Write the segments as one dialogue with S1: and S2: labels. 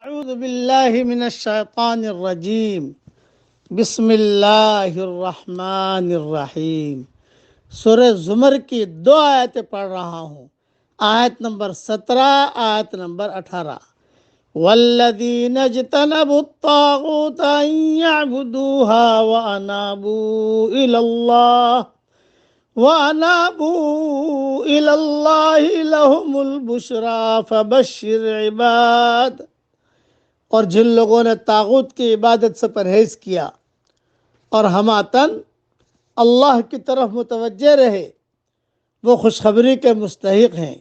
S1: اعوذ باللہ من الشیطان الرجیم بسم اللہ الرحمن الرحیم۔ سورہ زمر کی 2 آیتیں پڑھ رہا ہوں، آیت نمبر 17، آیت نمبر 18۔ والذین اجتنبوا الطاغوت ان یعبدوها وانابوا الى اللہ لہم البشری فبشر عباد۔ اور جن لوگوں نے طاغوت کی عبادت سے پرہیز کیا اور ہماتن اللہ کی طرف متوجہ رہے، وہ خوشخبری کے مستحق ہیں۔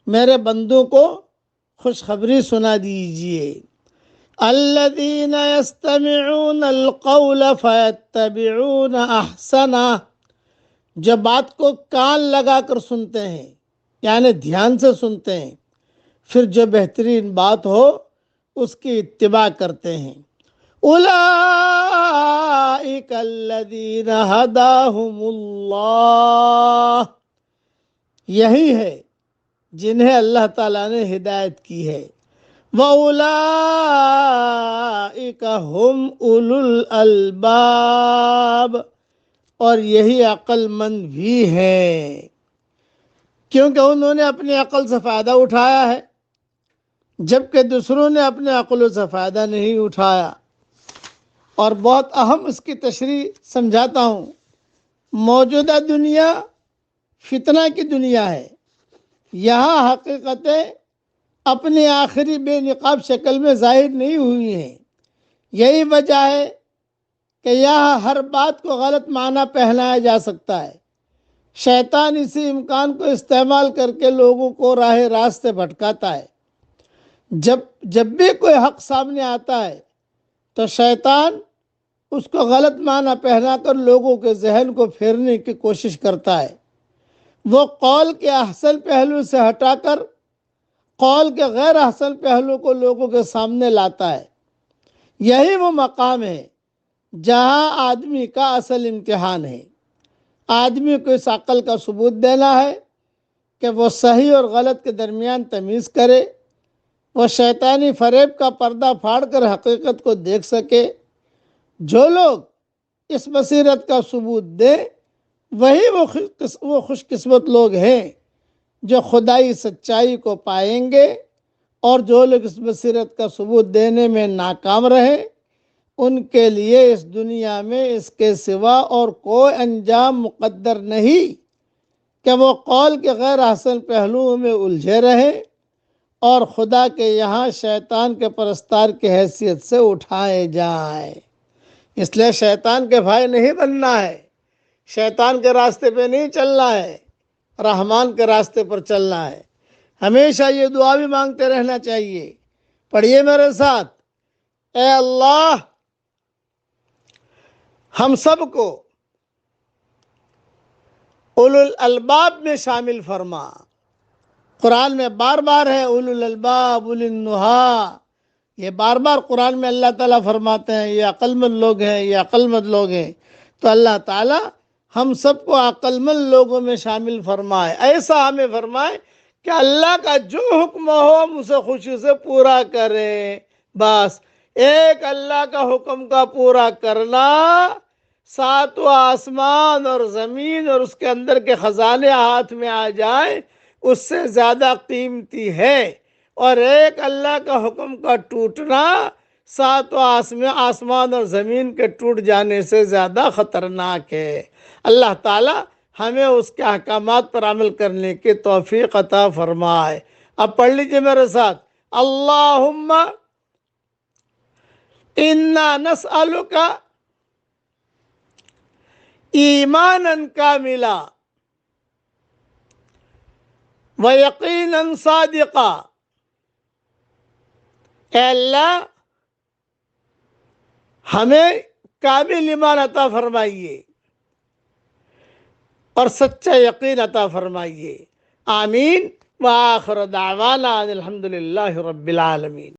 S1: میرے بندوں کو خوشخبری سنا دیجئے۔ الذین یستمعون القول فیتبعون احسنہ، جو بات کو کان لگا کر سنتے ہیں، یعنی دھیان سے سنتے ہیں، پھر جو بہترین بات ہو اس کی اتباع کرتے ہیں۔ اولئک الذین ھداھم اللہ، یہی ہے جنہیں اللہ تعالیٰ نے ہدایت کی ہے۔ وَأُولَئِکَ ہُمْ اُولُو الْأَلْبَابِ، اور یہی عقل مند بھی ہیں، کیونکہ انہوں نے اپنی عقل سے فائدہ اٹھایا ہے، جبکہ دوسروں نے اپنے عقلوں سے فائدہ نہیں اٹھایا۔ اور بہت اہم اس کی تشریح سمجھاتا ہوں۔ موجودہ دنیا فتنہ کی دنیا ہے، یہاں حقیقتیں اپنی آخری بے نقاب شکل میں ظاہر نہیں ہوئی ہیں۔ یہی وجہ ہے کہ یہاں ہر بات کو غلط معنی پہنایا جا سکتا ہے۔ شیطان اسی امکان کو استعمال کر کے لوگوں کو راہ راست سے بھٹکاتا ہے۔ جب بھی کوئی حق سامنے آتا ہے تو شیطان اس کو غلط معنی پہنا کر لوگوں کے ذہن کو پھیرنے کی کوشش کرتا ہے۔ وہ قول کے احسن پہلو سے ہٹا کر قول کے غیر احسن پہلو کو لوگوں کے سامنے لاتا ہے۔ یہی وہ مقام ہے جہاں آدمی کا اصل امتحان ہے۔ آدمی کو اس عقل کا ثبوت دینا ہے کہ وہ صحیح اور غلط کے درمیان تمیز کرے، وہ شیطانی فریب کا پردہ پھاڑ کر حقیقت کو دیکھ سکے۔ جو لوگ اس بصیرت کا ثبوت دیں وہی وہ خوش قسمت لوگ ہیں جو خدائی سچائی کو پائیں گے، اور جو لوگ اس بصیرت کا ثبوت دینے میں ناکام رہیں ان کے لیے اس دنیا میں اس کے سوا اور کوئی انجام مقدر نہیں کہ وہ قول کے غیر احسن پہلوؤں میں الجھے رہیں اور خدا کے یہاں شیطان کے پرستار کی حیثیت سے اٹھائے جائیں۔ اس لیے شیطان کے بھائی نہیں بننا ہے، شیطان کے راستے پہ نہیں چلنا ہے، رحمان کے راستے پر چلنا ہے۔ ہمیشہ یہ دعا بھی مانگتے رہنا چاہیے۔ پڑھیے میرے ساتھ، اے اللہ ہم سب کو اولو الالباب میں شامل فرما۔ قرآن میں بار بار ہے اولو الالباب، اولو النہا، یہ بار بار قرآن میں اللہ تعالیٰ فرماتے ہیں یہ عقل مند لوگ ہیں، یہ عقل مند لوگ ہیں۔ تو اللہ تعالیٰ ہم سب کو عقل مند لوگوں میں شامل فرمائے، ایسا ہمیں فرمائے کہ اللہ کا جو حکم ہو ہم اسے خوشی سے پورا کریں۔ بس ایک اللہ کا حکم کا پورا کرنا، 7 آسمان اور زمین اور اس کے اندر کے خزانے ہاتھ میں آ جائیں، اس سے زیادہ قیمتی ہے۔ اور ایک اللہ کا حکم کا ٹوٹنا 7 آسمان اور زمین کے ٹوٹ جانے سے زیادہ خطرناک ہے۔ اللہ تعالیٰ ہمیں اس کے احکامات پر عمل کرنے کی توفیق عطا فرمائے۔ اب پڑھ لیجئے میرے ساتھ، اللہم انا نسألک ایمانا کاملا ویقینا صادقا۔ اے اللہ ہمیں کامل ایمان عطا فرمائیے اور سچا یقین عطا فرمائیے۔ آمین۔ وآخر دعوانا الحمدللہ رب العالمین۔